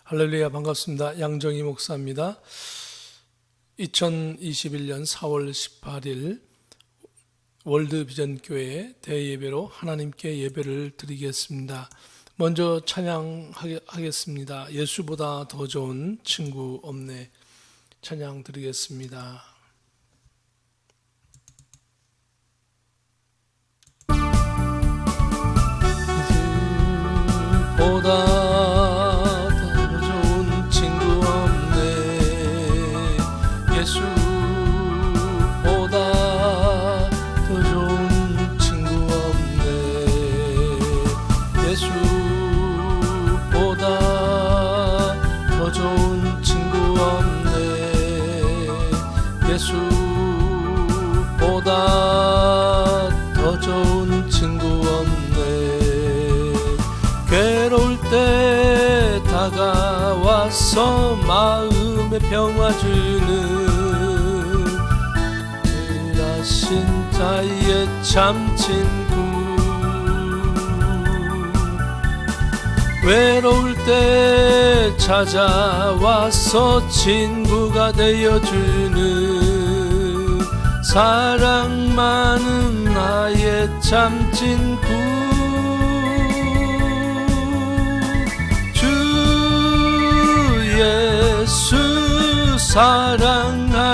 할렐루야, 반갑습니다. 양정희 목사입니다. 2021년 4월 18일 월드비전교회 대예배로 하나님께 예배를 드리겠습니다. 먼저 찬양하겠습니다. 예수보다 더 좋은 친구 없네. 찬양 드리겠습니다. 예수보다 예수보다 더 좋은 친구 없네. 괴로울 때 다가와서 마음에 평화 주는 일하신 자의 참 친구. 외로울 때 찾아와서 친구가 되어주는 사랑 많은 나의 참 친구. 주 예수 사랑하리라.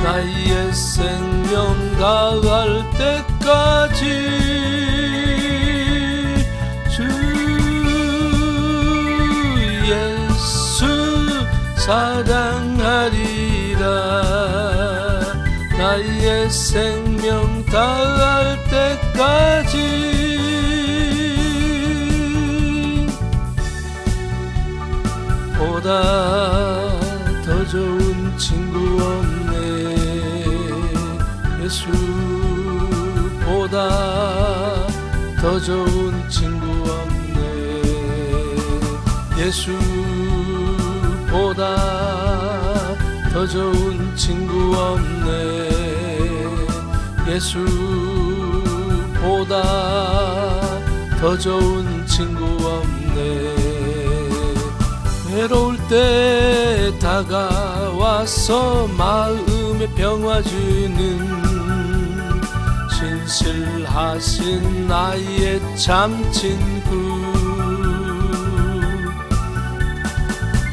나의 생명 다할 때까지 주 예수 사랑하리라. 나의 생명 다할 때까지. 보다 더 좋은 친구 없네. 예수보다 더 좋은 친구 없네. 예수보다 더 좋은 친구 없네. 예수보다 더 좋은 친구 없네. 외로울 때 다가와서 마음에 평화 주는 신실하신 나의 참 친구.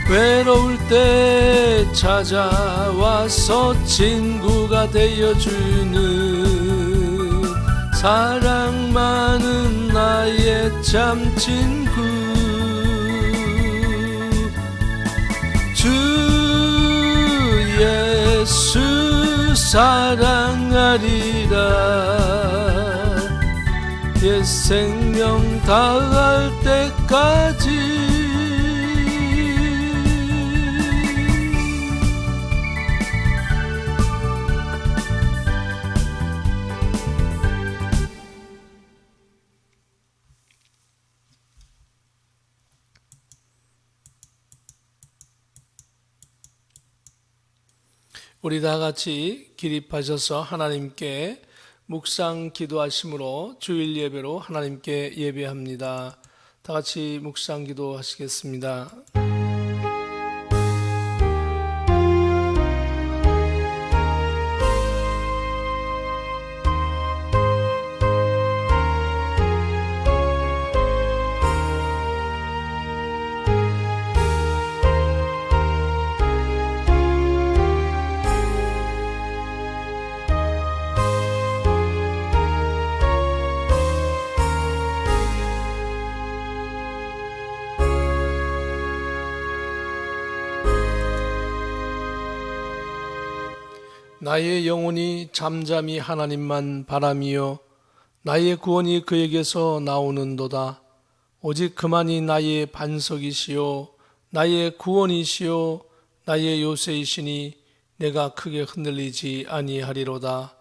외로울 때 찾아와서 친구가 되어주는 사랑 많은 나의 참 친구. 주 예수 사랑하리라. 옛 생명 다할 때까지. 우리 다 같이 기립하셔서 하나님께 묵상 기도하심으로 주일 예배로 하나님께 예배합니다. 다 같이 묵상 기도하시겠습니다. 나의 영혼이 잠잠히 하나님만 바라미요 나의 구원이 그에게서 나오는도다. 오직 그만이 나의 반석이시요 나의 구원이시요 나의 요새이시니 내가 크게 흔들리지 아니하리로다.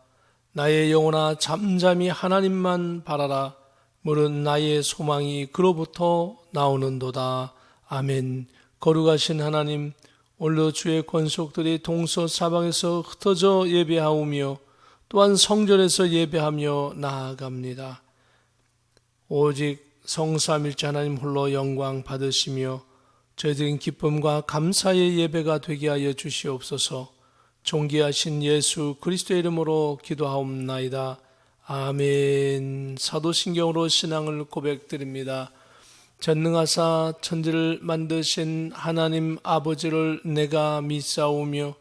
나의 영혼아 잠잠히 하나님만 바라라. 물은 나의 소망이 그로부터 나오는도다. 아멘. 거룩하신 하나님, 오늘도 주의 권속들이 동서사방에서 흩어져 예배하오며 또한 성전에서 예배하며 나아갑니다. 오직 성삼일체 하나님 홀로 영광 받으시며 저희들은 기쁨과 감사의 예배가 되게 하여 주시옵소서. 존귀하신 예수 그리스도의 이름으로 기도하옵나이다. 아멘. 사도신경으로 신앙을 고백드립니다. 전능하사 천지를 만드신 하나님 아버지를 내가 믿사오며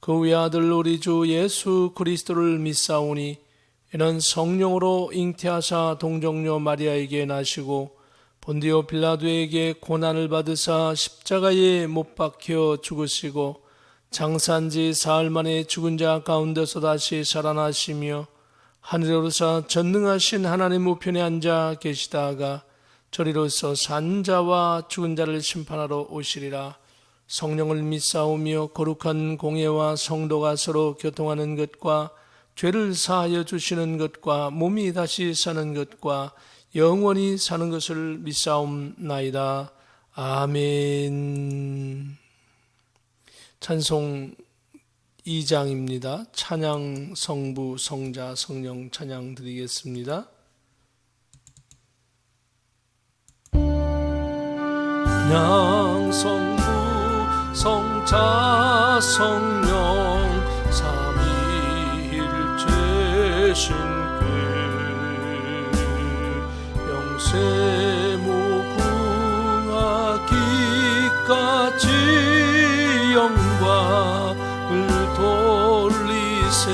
그 외아들 우리 주 예수 그리스도를 믿사오니 이는 성령으로 잉태하사 동정녀 마리아에게 나시고 본디오 빌라도에게 고난을 받으사 십자가에 못 박혀 죽으시고 장사한지 사흘 만에 죽은 자 가운데서 다시 살아나시며 하늘에 오르사 전능하신 하나님 우편에 앉아 계시다가 저리로서 산 자와 죽은 자를 심판하러 오시리라. 성령을 믿사오며 거룩한 공예와 성도가 서로 교통하는 것과 죄를 사하여 주시는 것과 몸이 다시 사는 것과 영원히 사는 것을 믿사옵나이다. 아멘. 찬송 2장입니다. 찬양 성부 성자 성령 찬양 드리겠습니다. 찬양 성부 성자 성령 삼위일체 신께 영세 무궁하기까지 영광을 돌리세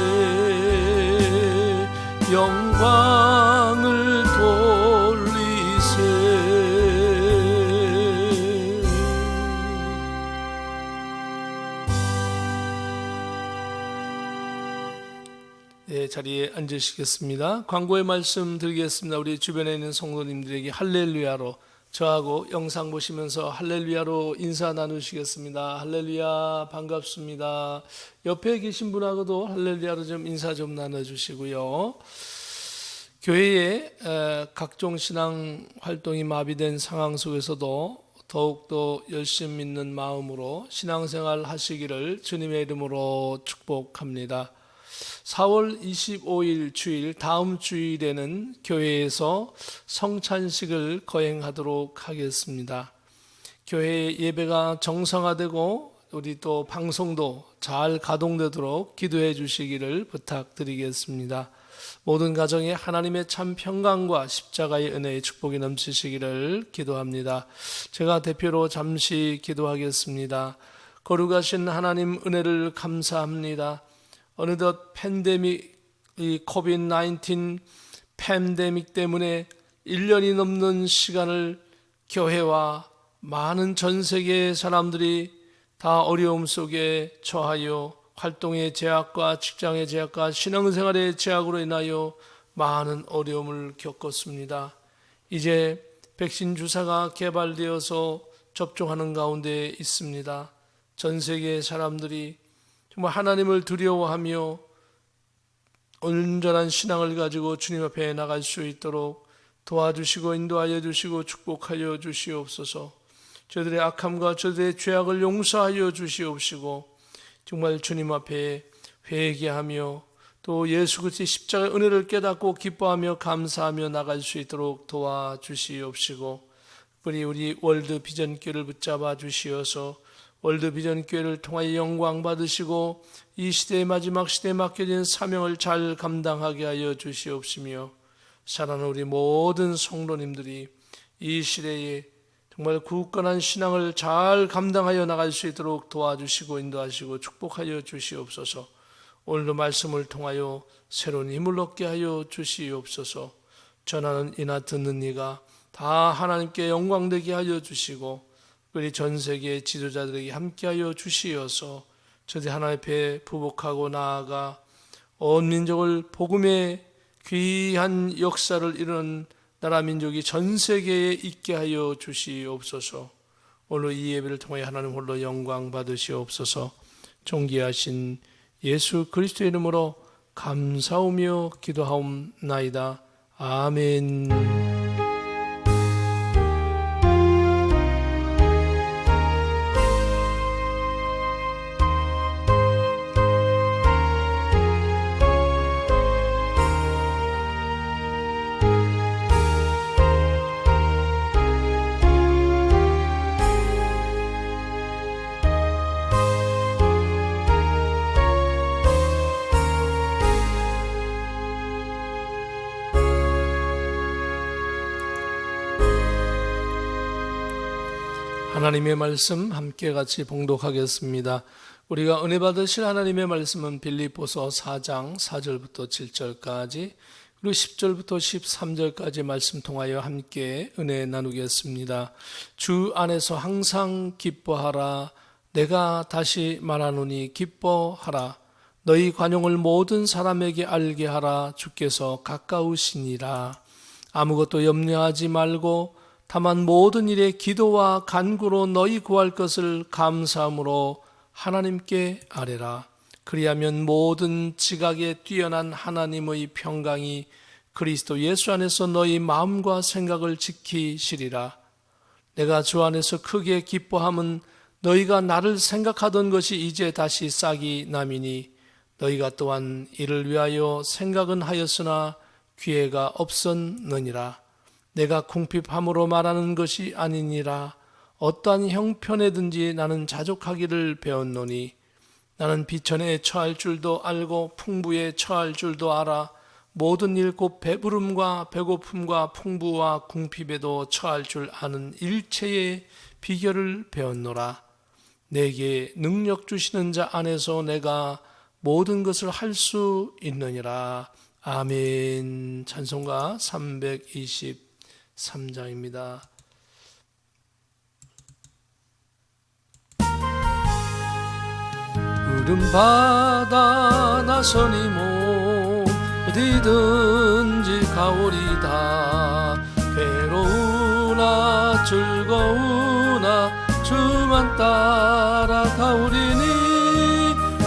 영광을 돌리세. 네, 자리에 앉으시겠습니다. 광고의 말씀 드리겠습니다. 우리 주변에 있는 성도님들에게 할렐루야로, 저하고 영상 보시면서 할렐루야로 인사 나누시겠습니다. 할렐루야, 반갑습니다. 옆에 계신 분하고도 할렐루야로 좀 인사 좀 나눠주시고요. 교회의 각종 신앙 활동이 마비된 상황 속에서도 더욱더 열심히 믿는 마음으로 신앙생활 하시기를 주님의 이름으로 축복합니다. 4월 25일 주일, 다음 주일에는 교회에서 성찬식을 거행하도록 하겠습니다. 교회 예배가 정상화되고 우리 또 방송도 잘 가동되도록 기도해 주시기를 부탁드리겠습니다. 모든 가정에 하나님의 참 평강과 십자가의 은혜의 축복이 넘치시기를 기도합니다. 제가 대표로 잠시 기도하겠습니다. 거룩하신 하나님 은혜를 감사합니다. 어느덧 팬데믹, 이 코비드-19 팬데믹 때문에 1년이 넘는 시간을 교회와 많은 전 세계의 사람들이 다 어려움 속에 처하여 활동의 제약과 직장의 제약과 신앙생활의 제약으로 인하여 많은 어려움을 겪었습니다. 이제 백신 주사가 개발되어서 접종하는 가운데 있습니다. 전 세계의 사람들이 정말 하나님을 두려워하며 온전한 신앙을 가지고 주님 앞에 나갈 수 있도록 도와주시고 인도하여 주시고 축복하여 주시옵소서. 저들의 악함과 저들의 죄악을 용서하여 주시옵시고 정말 주님 앞에 회개하며 또 예수 그리스도의 십자가의 은혜를 깨닫고 기뻐하며 감사하며 나갈 수 있도록 도와주시옵시고 우리 월드 비전 교회를 붙잡아 주시어서 월드 비전 교회를 통하여 영광 받으시고 이 시대의 마지막 시대에 맡겨진 사명을 잘 감당하게 하여 주시옵시며 사랑하는 우리 모든 성도님들이 이 시대에 정말 굳건한 신앙을 잘 감당하여 나갈 수 있도록 도와주시고 인도하시고 축복하여 주시옵소서. 오늘도 말씀을 통하여 새로운 힘을 얻게 하여 주시옵소서. 전하는 이나 듣는 이가 다 하나님께 영광되게 하여 주시고 우리 전 세계 지도자들에게 함께하여 주시어서 저들 하나님 앞에 부복하고 나아가 온 민족을 복음의 귀한 역사를 이루는 나라 민족이 전 세계에 있게 하여 주시옵소서. 오늘 이 예배를 통해 하나님 홀로 영광 받으시옵소서. 존귀하신 예수 그리스도의 이름으로 감사하며 기도하옵나이다. 아멘. 하나님의 말씀 함께 같이 봉독하겠습니다. 우리가 은혜 받으실 하나님의 말씀은 빌립보서 4장 4절부터 7절까지 그리고 10절부터 13절까지 말씀 통하여 함께 은혜 나누겠습니다. 주 안에서 항상 기뻐하라. 내가 다시 말하노니 기뻐하라. 너희 관용을 모든 사람에게 알게 하라. 주께서 가까우시니라. 아무것도 염려하지 말고 다만 모든 일에 기도와 간구로 너희 구할 것을 감사함으로 하나님께 아뢰라. 그리하면 모든 지각에 뛰어난 하나님의 평강이 그리스도 예수 안에서 너희 마음과 생각을 지키시리라. 내가 주 안에서 크게 기뻐함은 너희가 나를 생각하던 것이 이제 다시 싹이 남이니 너희가 또한 이를 위하여 생각은 하였으나 기회가 없었느니라. 내가 궁핍함으로 말하는 것이 아니니라. 어떠한 형편에든지 나는 자족하기를 배웠노니 나는 비천에 처할 줄도 알고 풍부에 처할 줄도 알아. 모든 일 곧 배부름과 배고픔과 풍부와 궁핍에도 처할 줄 아는 일체의 비결을 배웠노라. 내게 능력 주시는 자 안에서 내가 모든 것을 할 수 있느니라. 아멘. 찬송가 323장입니다. 푸른 바다 나서니 뭐 어디든지 가오리다. 괴로우나 즐거우나 주만 따라 가오리니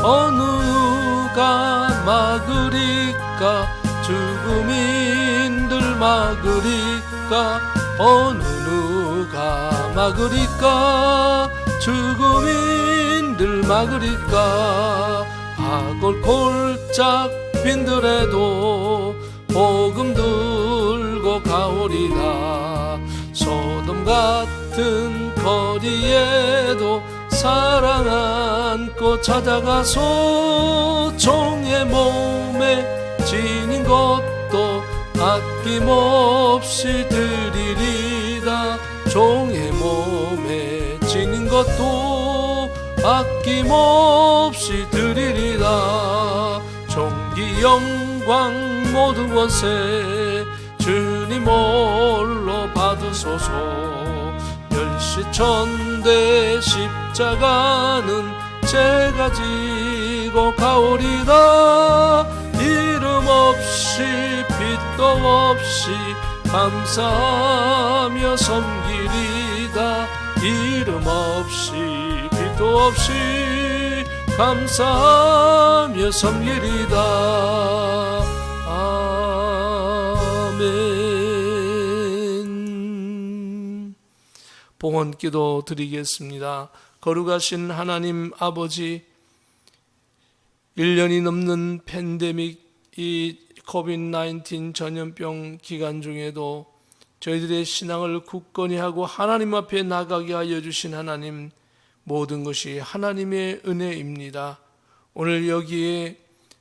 어느 누가 막으리까. 죽음인들 막으리까. 어느 누가 막으리까. 죽음인들 막으리까. 하골 골짝 빈들에도 복음 들고 가오리다. 소돔 같은 거리에도 사랑 안고 찾아가서 종의 몸에 지닌 것도 아낌없이 드리리다. 종의 몸에 지닌 것도 아낌없이 드리리다. 존귀 영광 모든 권세 주님 홀로 받으소서. 멸시천대 십자가는 제가 지고 가오리다. 이름 없이 빛도 없이 감사하며 섬기리다. 이름 없이 빛도 없이 감사하며 섬기리다. 아멘. 봉헌기도 드리겠습니다. 거룩하신 하나님 아버지, 1년이 넘는 팬데믹 이 코비드-19 전염병 기간 중에도 저희들의 신앙을 굳건히 하고 하나님 앞에 나가게 하여 주신 하나님, 모든 것이 하나님의 은혜입니다. 오늘 여기에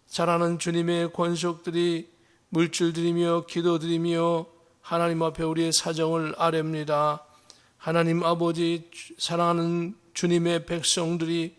자라는 주님의 권속들이 물질드리며 기도드리며 하나님 앞에 우리의 사정을 아뢰입니다. 하나님 아버지, 사랑하는 주님의 백성들이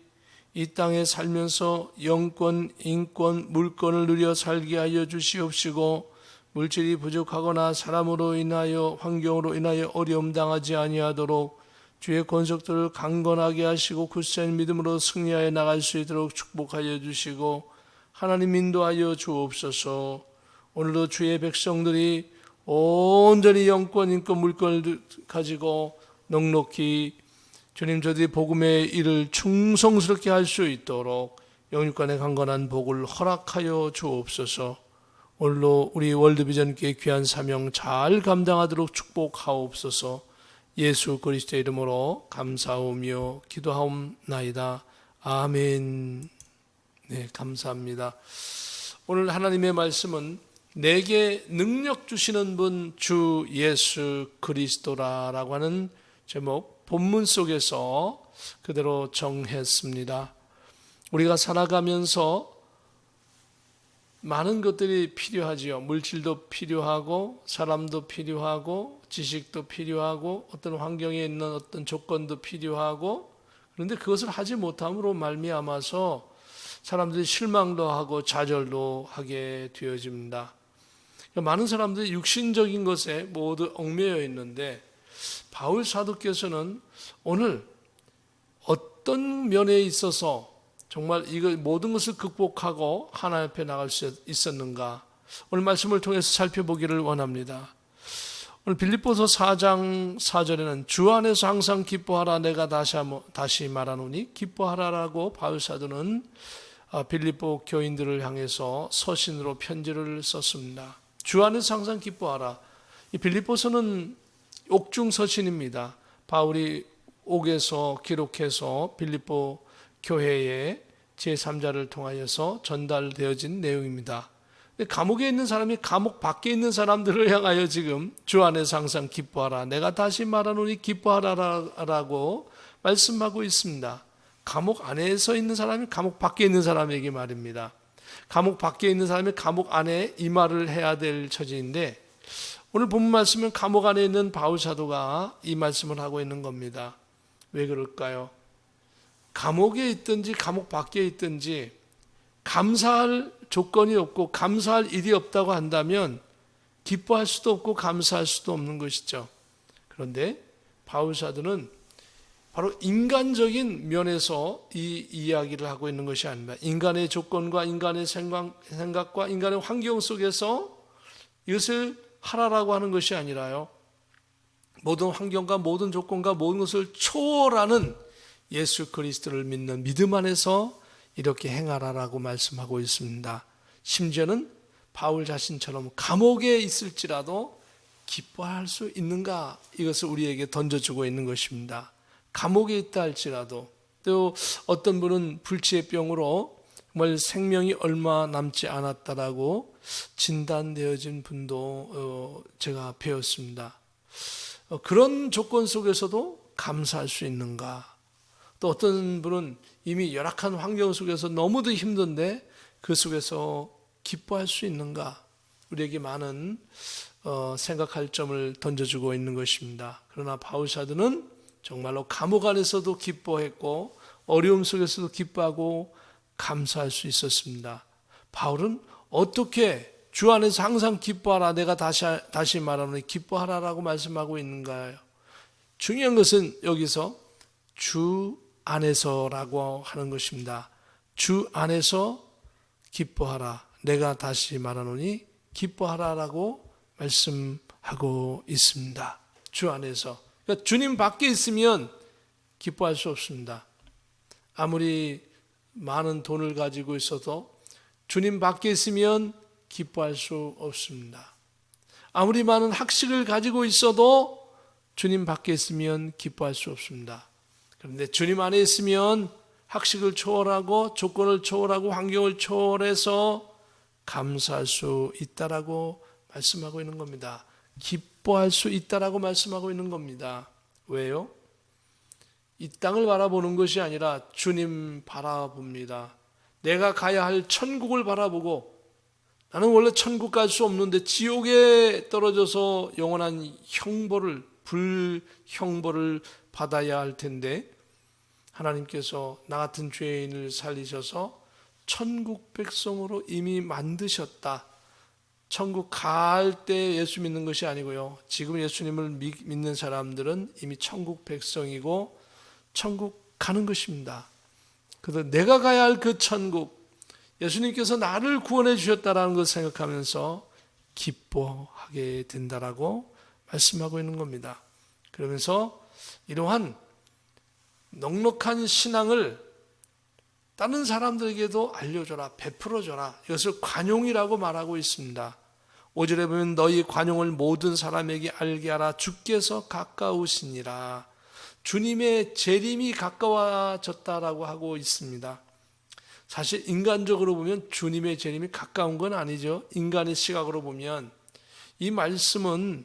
이 땅에 살면서 영권, 인권, 물권을 누려 살게 하여 주시옵시고, 물질이 부족하거나 사람으로 인하여 환경으로 인하여 어려움 당하지 아니하도록 주의 권속들을 강건하게 하시고 굳센 믿음으로 승리하여 나갈 수 있도록 축복하여 주시고 하나님 인도하여 주옵소서. 오늘도 주의 백성들이 온전히 영권, 인권, 물권을 가지고 넉넉히 주님, 저들이 복음의 일을 충성스럽게 할 수 있도록 영육간의 강건한 복을 허락하여 주옵소서. 오늘도 우리 월드비전교회 귀한 사명 잘 감당하도록 축복하옵소서. 예수 그리스도의 이름으로 감사하며 기도하옵나이다. 아멘. 네, 감사합니다. 오늘 하나님의 말씀은 내게 능력 주시는 분 주 예수 그리스도라라고 하는 제목, 본문 속에서 그대로 정했습니다. 우리가 살아가면서 많은 것들이 필요하지요. 물질도 필요하고 사람도 필요하고 지식도 필요하고 어떤 환경에 있는 어떤 조건도 필요하고 그런데 그것을 하지 못함으로 말미암아서 사람들이 실망도 하고 좌절도 하게 되어집니다. 많은 사람들이 육신적인 것에 모두 얽매여 있는데 바울 사도께서는 오늘 어떤 면에 있어서 정말 이거 모든 것을 극복하고 하나님 앞에 나갈 수 있었는가 오늘 말씀을 통해서 살펴보기를 원합니다. 오늘 빌립보서 4장 4절에는 주 안에서 항상 기뻐하라 내가 다시 말하노니 기뻐하라라고 바울 사도는 빌립보 교인들을 향해서 서신으로 편지를 썼습니다. 주 안에서 항상 기뻐하라. 이 빌립보서는 옥중 서신입니다. 바울이 옥에서 기록해서 빌립보 교회에 제3자를 통하여서 전달되어진 내용입니다. 감옥에 있는 사람이 감옥 밖에 있는 사람들을 향하여 지금 주 안에서 항상 기뻐하라. 내가 다시 말하노니 기뻐하라라고 말씀하고 있습니다. 감옥 안에서 있는 사람이 감옥 밖에 있는 사람에게 말입니다. 감옥 밖에 있는 사람이 감옥 안에 이 말을 해야 될 처지인데 오늘 본문 말씀은 감옥 안에 있는 바울 사도가 이 말씀을 하고 있는 겁니다. 왜 그럴까요? 감옥에 있든지 감옥 밖에 있든지 감사할 조건이 없고 감사할 일이 없다고 한다면 기뻐할 수도 없고 감사할 수도 없는 것이죠. 그런데 바울 사도는 바로 인간적인 면에서 이 이야기를 하고 있는 것이 아닙니다. 인간의 조건과 인간의 생각과 인간의 환경 속에서 이것을 하라라고 하는 것이 아니라요. 모든 환경과 모든 조건과 모든 것을 초월하는 예수 그리스도를 믿는 믿음 안에서 이렇게 행하라라고 말씀하고 있습니다. 심지어는 바울 자신처럼 감옥에 있을지라도 기뻐할 수 있는가 이것을 우리에게 던져주고 있는 것입니다. 감옥에 있다 할지라도 또 어떤 분은 불치의 병으로 정말 생명이 얼마 남지 않았다라고 진단되어진 분도 제가 배웠습니다. 그런 조건 속에서도 감사할 수 있는가? 또 어떤 분은 이미 열악한 환경 속에서 너무도 힘든데 그 속에서 기뻐할 수 있는가? 우리에게 많은 생각할 점을 던져주고 있는 것입니다. 그러나 바울 사도는 정말로 감옥 안에서도 기뻐했고 어려움 속에서도 기뻐하고 감사할 수 있었습니다. 바울은 어떻게 주 안에서 항상 기뻐하라 내가 다시 말하노니 기뻐하라라고 말씀하고 있는가요? 중요한 것은 여기서 주 안에서라고 하는 것입니다. 주 안에서 기뻐하라 내가 다시 말하노니 기뻐하라라고 말씀하고 있습니다. 주 안에서. 그러니까 주님 밖에 있으면 기뻐할 수 없습니다. 아무리 많은 돈을 가지고 있어도 주님 밖에 있으면 기뻐할 수 없습니다. 아무리 많은 학식을 가지고 있어도 주님 밖에 있으면 기뻐할 수 없습니다. 그런데 주님 안에 있으면 학식을 초월하고 조건을 초월하고 환경을 초월해서 감사할 수 있다라고 말씀하고 있는 겁니다. 기뻐할 수 있다라고 말씀하고 있는 겁니다. 왜요? 이 땅을 바라보는 것이 아니라 주님 바라봅니다. 내가 가야 할 천국을 바라보고 나는 원래 천국 갈 수 없는데 지옥에 떨어져서 영원한 불형벌을 받아야 할 텐데 하나님께서 나 같은 죄인을 살리셔서 천국 백성으로 이미 만드셨다. 천국 갈 때 예수 믿는 것이 아니고요. 지금 예수님을 믿는 사람들은 이미 천국 백성이고 천국 가는 것입니다. 그래서 내가 가야 할 그 천국, 예수님께서 나를 구원해 주셨다라는 것을 생각하면서 기뻐하게 된다라고 말씀하고 있는 겁니다. 그러면서 이러한 넉넉한 신앙을 다른 사람들에게도 알려줘라, 베풀어줘라. 이것을 관용이라고 말하고 있습니다. 5절에 보면 너희 관용을 모든 사람에게 알게 하라. 주께서 가까우시니라. 주님의 재림이 가까워졌다라고 하고 있습니다. 사실 인간적으로 보면 주님의 재림이 가까운 건 아니죠. 인간의 시각으로 보면 이 말씀은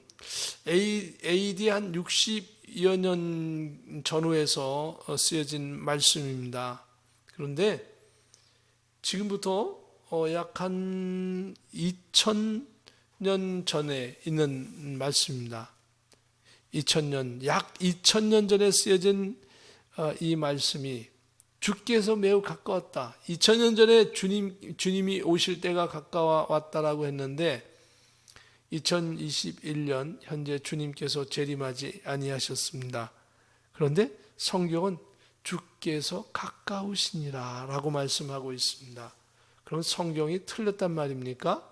AD 한 60여 년 전후에서 쓰여진 말씀입니다. 그런데 지금부터 약 한 2000년 전에 있는 말씀입니다. 2000년, 약 2000년 전에 쓰여진 이 말씀이 주께서 매우 가까웠다. 2000년 전에 주님이 오실 때가 가까워 왔다라고 했는데 2021년 현재 주님께서 재림하지 아니하셨습니다. 그런데 성경은 주께서 가까우시니라 라고 말씀하고 있습니다. 그럼 성경이 틀렸단 말입니까?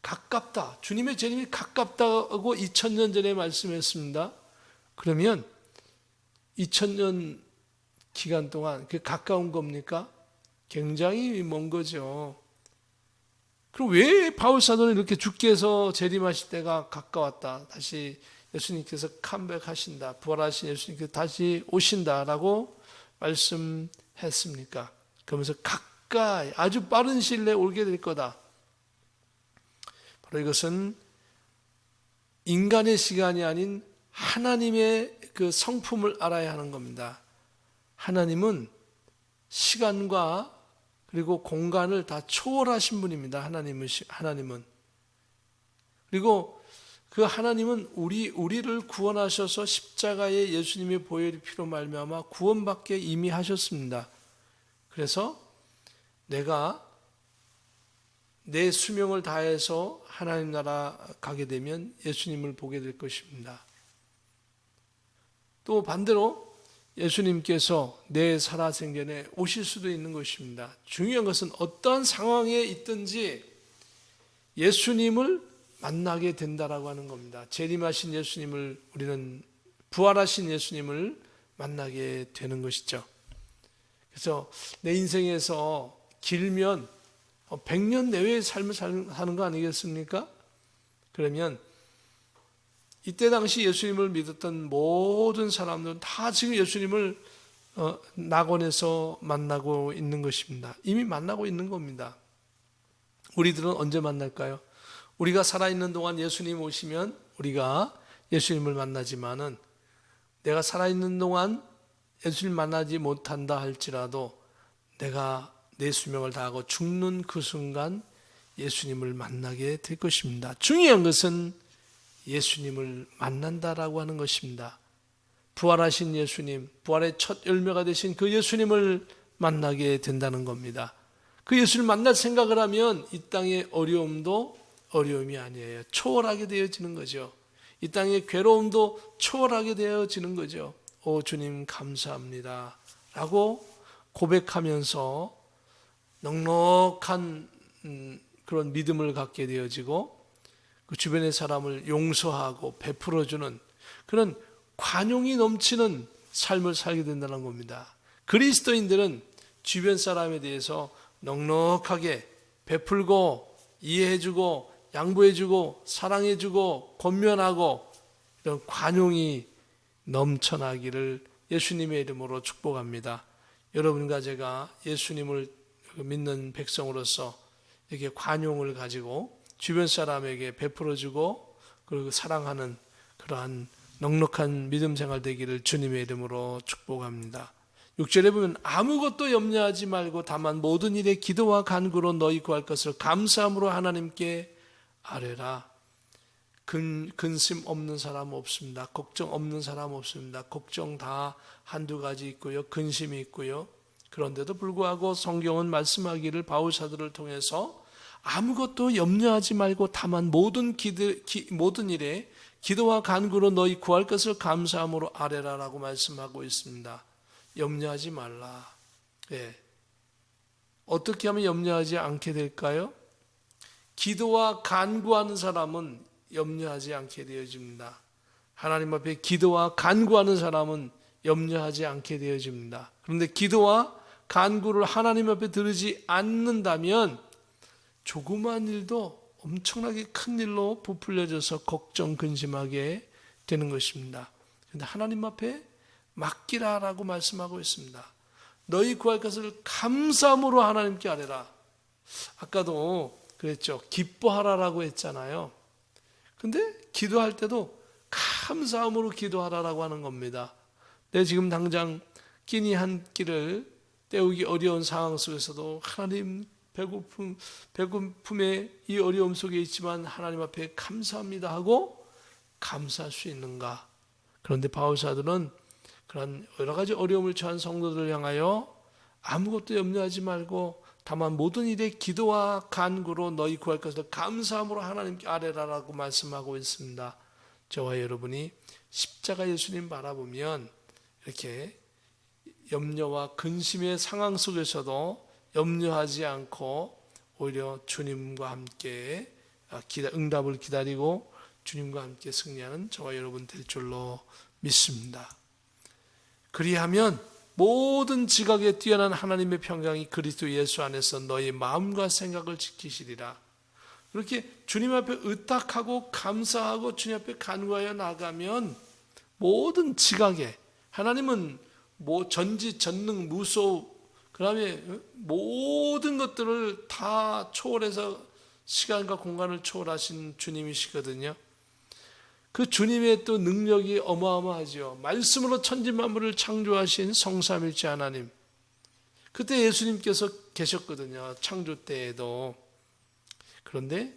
가깝다. 주님의 재림이 가깝다고 2000년 전에 말씀했습니다. 그러면 2000년 기간 동안 그게 가까운 겁니까? 굉장히 먼 거죠. 그럼 왜 바울 사도는 이렇게 주께서 재림하실 때가 가까웠다. 다시 예수님께서 컴백하신다. 부활하신 예수님께서 다시 오신다라고 말씀했습니까? 그러면서 가까이 아주 빠른 시일 내에 오게 될 거다. 바로 이것은 인간의 시간이 아닌 하나님의 그 성품을 알아야 하는 겁니다. 하나님은 시간과 그리고 공간을 다 초월하신 분입니다. 하나님은. 그리고 그 하나님은 우리를 구원하셔서 십자가에 예수님의 보혈의 피로 말미암아 구원받게 이미 하셨습니다. 그래서 내가 내 수명을 다해서 하나님 나라 가게 되면 예수님을 보게 될 것입니다. 또 반대로 예수님께서 내 살아생전에 오실 수도 있는 것입니다. 중요한 것은 어떠한 상황에 있든지 예수님을 만나게 된다라고 하는 겁니다. 재림하신 예수님을 우리는 부활하신 예수님을 만나게 되는 것이죠. 그래서 내 인생에서 길면 100년 내외의 삶을 사는 거 아니겠습니까? 그러면 이때 당시 예수님을 믿었던 모든 사람들은 다 지금 예수님을 낙원에서 만나고 있는 것입니다. 이미 만나고 있는 겁니다. 우리들은 언제 만날까요? 우리가 살아있는 동안 예수님 오시면 우리가 예수님을 만나지만은 내가 살아있는 동안 예수님 만나지 못한다 할지라도 내가 내 수명을 다하고 죽는 그 순간 예수님을 만나게 될 것입니다. 중요한 것은 예수님을 만난다라고 하는 것입니다. 부활하신 예수님, 부활의 첫 열매가 되신 그 예수님을 만나게 된다는 겁니다. 그 예수를 만날 생각을 하면 이 땅의 어려움도 어려움이 아니에요. 초월하게 되어지는 거죠. 이 땅의 괴로움도 초월하게 되어지는 거죠. 오 주님 감사합니다 라고 고백하면서 넉넉한 그런 믿음을 갖게 되어지고 그 주변의 사람을 용서하고 베풀어주는 그런 관용이 넘치는 삶을 살게 된다는 겁니다. 그리스도인들은 주변 사람에 대해서 넉넉하게 베풀고 이해해주고 양보해주고 사랑해주고 권면하고 이런 관용이 넘쳐나기를 예수님의 이름으로 축복합니다. 여러분과 제가 예수님을 믿는 백성으로서 이렇게 관용을 가지고 주변 사람에게 베풀어주고 그리고 사랑하는 그러한 넉넉한 믿음 생활 되기를 주님의 이름으로 축복합니다. 6절에 보면 아무것도 염려하지 말고 다만 모든 일에 기도와 간구로 너희 구할 것을 감사함으로 하나님께 아뢰라. 근심 없는 사람 없습니다. 걱정 없는 사람 없습니다. 걱정 다 한두 가지 있고요. 근심이 있고요. 그런데도 불구하고 성경은 말씀하기를 바울 사도를 통해서 아무것도 염려하지 말고 다만 모든 일에 기도와 간구로 너희 구할 것을 감사함으로 아뢰라라고 말씀하고 있습니다. 염려하지 말라. 예. 어떻게 하면 염려하지 않게 될까요? 기도와 간구하는 사람은 염려하지 않게 되어집니다. 하나님 앞에 기도와 간구하는 사람은 염려하지 않게 되어집니다. 그런데 기도와 간구를 하나님 앞에 들으지 않는다면 조그만 일도 엄청나게 큰 일로 부풀려져서 걱정 근심하게 되는 것입니다. 그런데 하나님 앞에 맡기라라고 말씀하고 있습니다. 너희 구할 것을 감사함으로 하나님께 아뢰라. 아까도 그랬죠. 기뻐하라라고 했잖아요. 근데 기도할 때도 감사함으로 기도하라라고 하는 겁니다. 내 지금 당장 끼니 한 끼를 때우기 어려운 상황 속에서도 하나님 배고픔의 이 어려움 속에 있지만 하나님 앞에 감사합니다 하고 감사할 수 있는가? 그런데 바울 사도는 그런 여러 가지 어려움을 처한 성도들을 향하여 아무것도 염려하지 말고 다만 모든 일에 기도와 간구로 너희 구할 것을 감사함으로 하나님께 아뢰라라고 말씀하고 있습니다. 저와 여러분이 십자가 예수님 바라보면 이렇게 염려와 근심의 상황 속에서도 염려하지 않고 오히려 주님과 함께 응답을 기다리고 주님과 함께 승리하는 저와 여러분 될 줄로 믿습니다. 그리하면 모든 지각에 뛰어난 하나님의 평강이 그리스도 예수 안에서 너희 마음과 생각을 지키시리라. 그렇게 주님 앞에 의탁하고 감사하고 주님 앞에 간구하여 나가면 모든 지각에, 하나님은 전지 전능 무소, 그다음에 모든 것들을 다 초월해서 시간과 공간을 초월하신 주님이시거든요. 그 주님의 또 능력이 어마어마하죠. 말씀으로 천지만물을 창조하신 성삼일체 하나님. 그때 예수님께서 계셨거든요. 창조 때에도. 그런데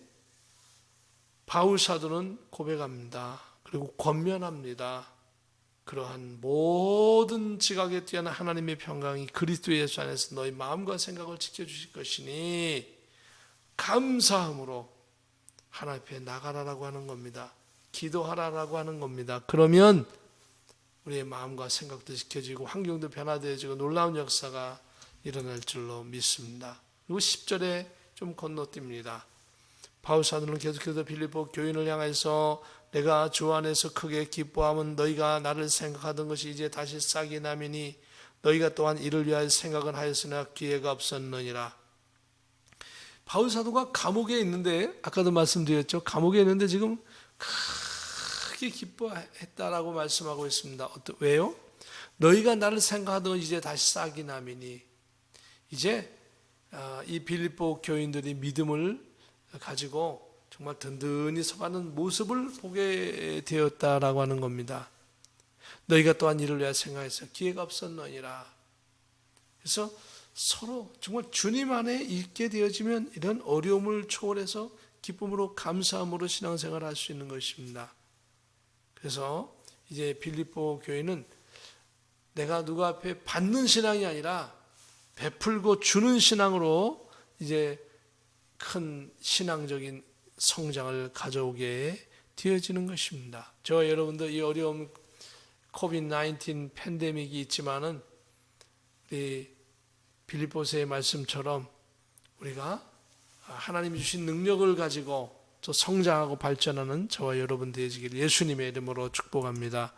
바울 사도는 고백합니다. 그리고 권면합니다. 그러한 모든 지각에 뛰어난 하나님의 평강이 그리스도 예수 안에서 너희 마음과 생각을 지켜주실 것이니 감사함으로 하나님 앞에 나가라라고 하는 겁니다. 기도하라라고 하는 겁니다. 그러면 우리의 마음과 생각도 지켜지고 환경도 변화되어지고 놀라운 역사가 일어날 줄로 믿습니다. 그리고 10절에 좀 건너뜁니다. 바울 사도는 계속해서 빌립보 교인을 향해서 내가 주 안에서 크게 기뻐함은 너희가 나를 생각하던 것이 이제 다시 싹이 나미니 너희가 또한 이를 위하여 생각은 하였으나 기회가 없었느니라. 바울 사도가 감옥에 있는데, 아까도 말씀드렸죠. 감옥에 있는데 지금 크게 기뻐했다라고 말씀하고 있습니다. 왜요? 너희가 나를 생각하던 이제 다시 싹이 나미니, 이제 이 빌립보 교인들이 믿음을 가지고 정말 든든히 서가는 모습을 보게 되었다라고 하는 겁니다. 너희가 또한 이를 위하여 생각해서 기회가 없었느니라. 그래서 서로 정말 주님 안에 있게 되어지면 이런 어려움을 초월해서 기쁨으로 감사함으로 신앙생활을 할 수 있는 것입니다. 그래서 이제 빌립보 교회는 내가 누구 앞에 받는 신앙이 아니라 베풀고 주는 신앙으로 이제 큰 신앙적인 성장을 가져오게 되어지는 것입니다. 저와 여러분도 이 어려움 코비드-19 팬데믹이 있지만은 이 빌립보서의 말씀처럼 우리가 하나님이 주신 능력을 가지고 또 성장하고 발전하는 저와 여러분 되시기를 예수님의 이름으로 축복합니다.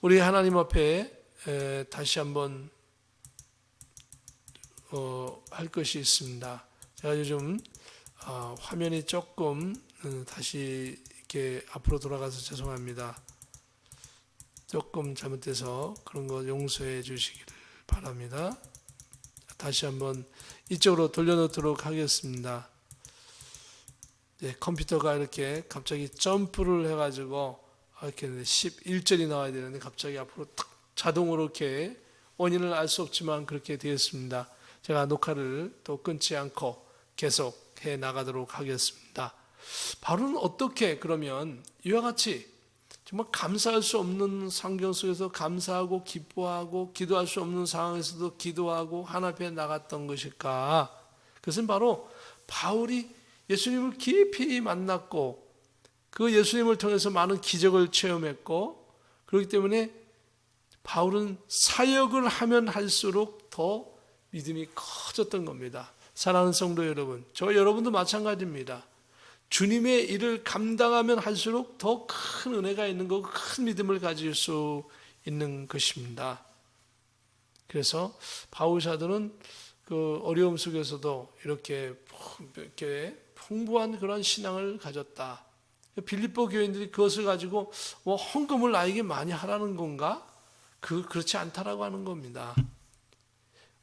우리 하나님 앞에 다시 한번 할 것이 있습니다. 제가 요즘 화면이 조금 다시 이렇게 앞으로 돌아가서 죄송합니다. 조금 잘못돼서 그런 거 용서해 주시기를 바랍니다. 다시 한번 이쪽으로 돌려놓도록 하겠습니다. 컴퓨터가 이렇게 갑자기 점프를 해가지고 이렇게 11절이 나와야 되는데 갑자기 앞으로 탁 자동으로 이렇게 원인을 알 수 없지만 그렇게 되었습니다. 제가 녹화를 또 끊지 않고 계속 해 나가도록 하겠습니다. 바로는 어떻게 그러면 이와 같이 정말 감사할 수 없는 환경 속에서 감사하고 기뻐하고 기도할 수 없는 상황에서도 기도하고 하나님 앞에 나갔던 것일까? 그것은 바로 바울이 예수님을 깊이 만났고 그 예수님을 통해서 많은 기적을 체험했고 그렇기 때문에 바울은 사역을 하면 할수록 더 믿음이 커졌던 겁니다. 사랑하는 성도 여러분, 저 여러분도 마찬가지입니다. 주님의 일을 감당하면 할수록 더 큰 은혜가 있는 거고 큰 믿음을 가질 수 있는 것입니다. 그래서 바울 사도는 그 어려움 속에서도 이렇게 풍부한 그런 신앙을 가졌다. 빌립보 교인들이 그것을 가지고 헌금을 나에게 많이 하라는 건가? 그렇지 않다라고 하는 겁니다.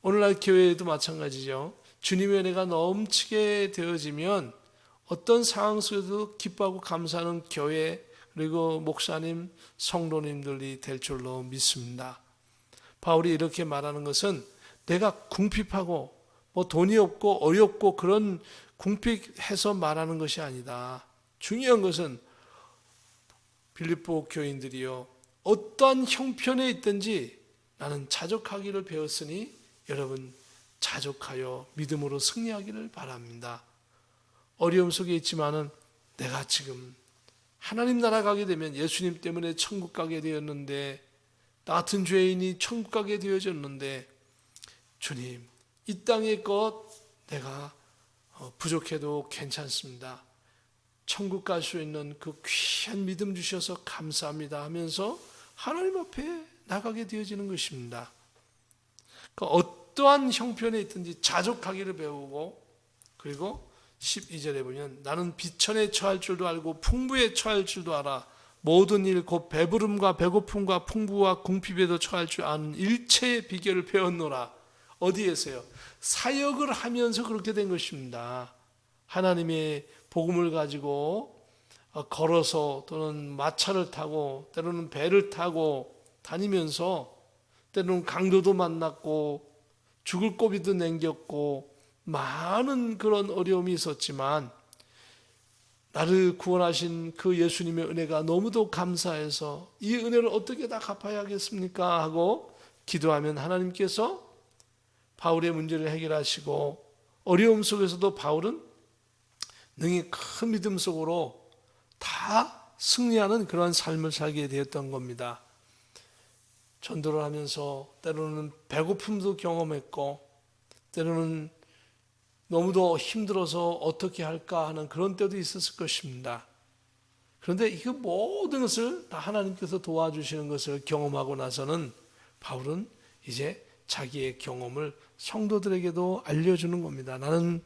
오늘날 교회에도 마찬가지죠. 주님의 은혜가 넘치게 되어지면 어떤 상황 속에서도 기뻐하고 감사하는 교회 그리고 목사님, 성도님들이 될 줄로 믿습니다. 바울이 이렇게 말하는 것은 내가 궁핍하고 돈이 없고 어렵고 그런 궁핍해서 말하는 것이 아니다. 중요한 것은 빌립보 교인들이요, 어떠한 형편에 있든지 나는 자족하기를 배웠으니 여러분 자족하여 믿음으로 승리하기를 바랍니다. 어려움 속에 있지만은 내가 지금 하나님 나라 가게 되면 예수님 때문에 천국 가게 되었는데, 나 같은 죄인이 천국 가게 되어졌는데, 주님 이 땅의 것 내가 부족해도 괜찮습니다. 천국 갈 수 있는 그 귀한 믿음 주셔서 감사합니다 하면서 하나님 앞에 나가게 되어지는 것입니다. 그러니까 어떠한 형편에 있든지 자족하기를 배우고, 그리고 12절에 보면 나는 비천에 처할 줄도 알고 풍부에 처할 줄도 알아. 모든 일 곧 배부름과 배고픔과 풍부와 궁핍에도 처할 줄 아는 일체의 비결을 배웠노라. 어디에서요? 사역을 하면서 그렇게 된 것입니다. 하나님의 복음을 가지고 걸어서 또는 마차를 타고 때로는 배를 타고 다니면서 때로는 강도도 만났고 죽을 고비도 넘겼고 많은 그런 어려움이 있었지만, 나를 구원하신 그 예수님의 은혜가 너무도 감사해서 이 은혜를 어떻게 다 갚아야겠습니까 하고 기도하면 하나님께서 바울의 문제를 해결하시고, 어려움 속에서도 바울은 능히 큰 믿음 속으로 다 승리하는 그러한 삶을 살게 되었던 겁니다. 전도를 하면서 때로는 배고픔도 경험했고, 때로는 너무도 힘들어서 어떻게 할까 하는 그런 때도 있었을 것입니다. 그런데 이 모든 것을 다 하나님께서 도와주시는 것을 경험하고 나서는 바울은 이제 자기의 경험을 성도들에게도 알려주는 겁니다. 나는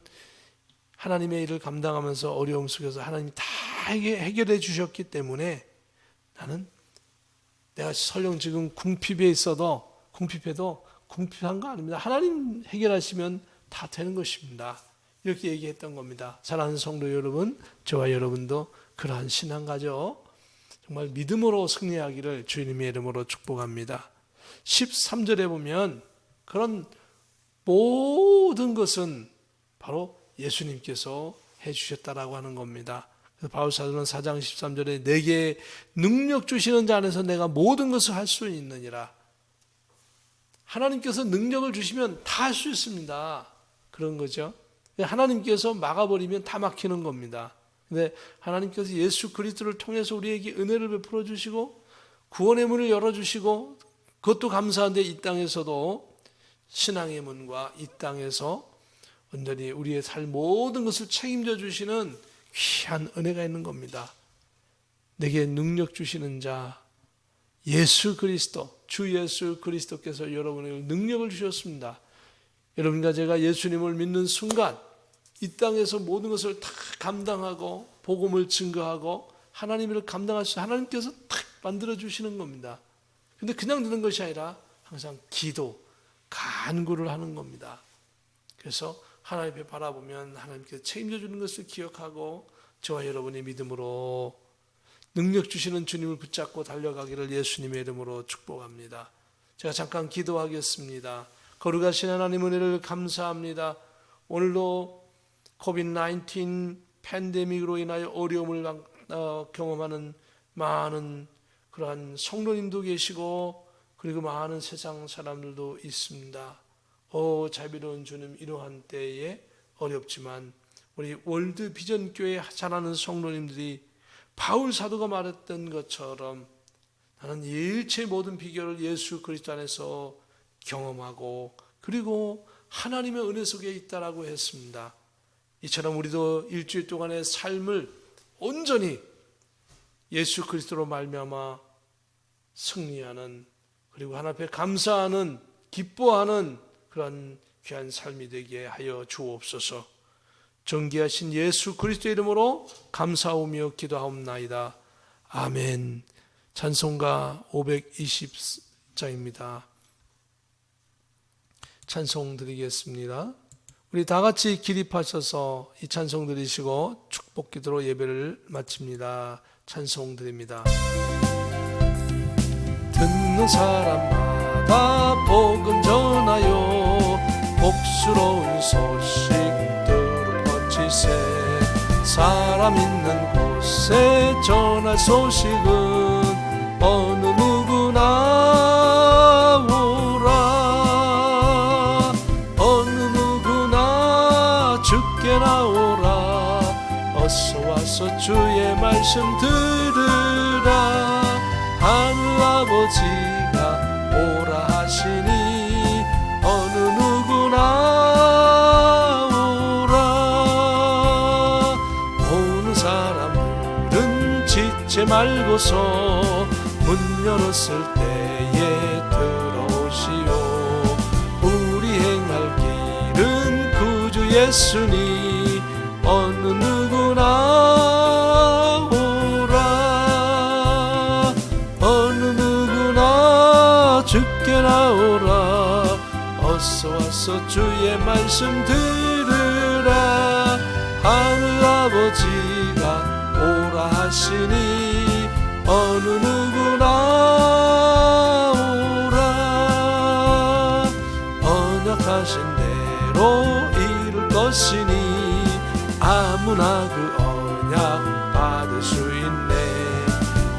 하나님의 일을 감당하면서 어려움 속에서 하나님이 다 해결해 주셨기 때문에 나는 내가 설령 지금 궁핍에 있어도 궁핍해도 궁핍한 거 아닙니다. 하나님 해결하시면 다 되는 것입니다. 이렇게 얘기했던 겁니다. 사랑하는 성도 여러분, 저와 여러분도 그러한 신앙 가져 정말 믿음으로 승리하기를 주님의 이름으로 축복합니다. 13절에 보면 그런 모든 것은 바로 예수님께서 해주셨다라고 하는 겁니다. 그래서 바울 사도는 4장 13절에 내게 능력 주시는 자 안에서 내가 모든 것을 할 수 있느니라. 하나님께서 능력을 주시면 다 할 수 있습니다. 그런 거죠. 하나님께서 막아버리면 다 막히는 겁니다. 근데 하나님께서 예수 그리스도를 통해서 우리에게 은혜를 베풀어 주시고 구원의 문을 열어주시고, 그것도 감사한데 이 땅에서도 신앙의 문과 이 땅에서 온전히 우리의 삶 모든 것을 책임져 주시는 귀한 은혜가 있는 겁니다. 내게 능력 주시는 자 예수 그리스도, 주 예수 그리스도께서 여러분에게 능력을 주셨습니다. 여러분과 제가 예수님을 믿는 순간 이 땅에서 모든 것을 다 감당하고 복음을 증거하고 하나님을 감당할 수, 하나님께서 탁 만들어 주시는 겁니다. 근데 그냥 되는 것이 아니라 항상 기도, 간구를 하는 겁니다. 그래서 하나님 앞에 바라보면 하나님께서 책임져 주는 것을 기억하고 저와 여러분의 믿음으로 능력 주시는 주님을 붙잡고 달려가기를 예수님의 이름으로 축복합니다. 제가 잠깐 기도하겠습니다. 거룩하신 하나님 은혜를 감사합니다. 오늘도 코비드-19 팬데믹으로 인하여 어려움을 경험하는 많은 그러한 성도님도 계시고, 그리고 많은 세상 사람들도 있습니다. 자비로운 주님, 이러한 때에 어렵지만 우리 월드 비전 교회 자라는 성도님들이 바울 사도가 말했던 것처럼 나는 일체 모든 비결을 예수 그리스도 안에서 경험하고 그리고 하나님의 은혜 속에 있다라고 했습니다. 이처럼 우리도 일주일 동안의 삶을 온전히 예수 그리스도로 말미암아 승리하는, 그리고 하나님 앞에 감사하는, 기뻐하는 그런 귀한 삶이 되게 하여 주옵소서. 존귀하신 예수 그리스도의 이름으로 감사하며 기도하옵나이다. 아멘. 찬송가 520장입니다. 찬송 드리겠습니다. 우리 다 같이 기립하셔서 이 찬송 드리시고 축복 기도로 예배를 마칩니다. 찬송 드립니다. 듣는 사람마다 복음 전하여 복스러운 소식 들어퍼치세. 사람 있는 곳 곳에 전할 소식은 어느 누구나 오라. 어느 누구나 주께 나오라. 어서 와서 주의 말씀 들으라. 하늘아버지가 오라 하시니 어느 누구나 오라. 오는 사람들은 지체 말고서 문 열었을 때에 들어오시오. 우리 행할 길은 구주 예수니 어느 누구나 오라. 어느 누구나 주께 나오라. 어서 와서 주의 말씀 들으라. 하늘아버지가 오라 하시니 어느 누구나 오라. 언약하신 대로 이룰 것이니 아무나 그 언약 받을 수 있네.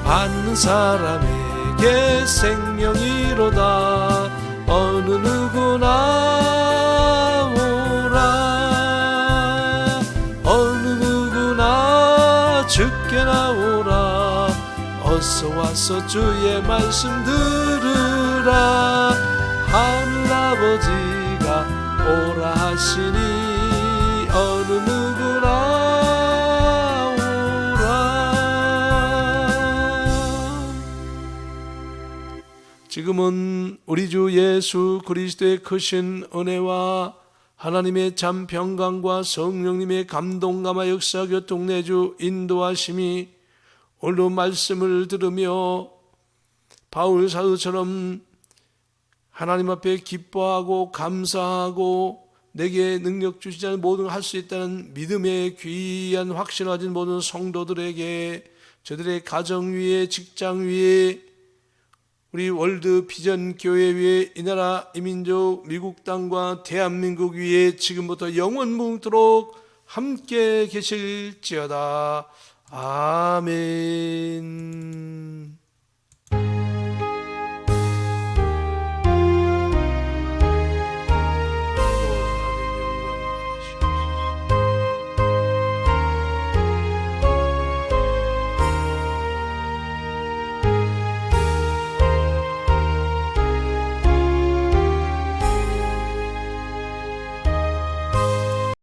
받는 사람에게 생명이로다. 어느 누구나 오라. 어느 누구나 주께 나오라. 어서 와서 주의 말씀 들으라. 하늘아버지가 오라 하시니 어느 누구나 오라. 지금은 우리 주 예수 그리스도의 크신 은혜와 하나님의 참 평강과 성령님의 감동감화 역사 교통 내주 인도하심이 오늘 말씀을 들으며 바울 사도처럼 하나님 앞에 기뻐하고 감사하고 내게 능력 주시지 않은 모든 걸 할 수 있다는 믿음의 귀한 확신을 가진 모든 성도들에게 저들의 가정 위에 직장 위에 우리 월드 비전 교회 위에 이 나라 이민족 미국 땅과 대한민국 위에 지금부터 영원무궁토록 함께 계실지어다. 아멘.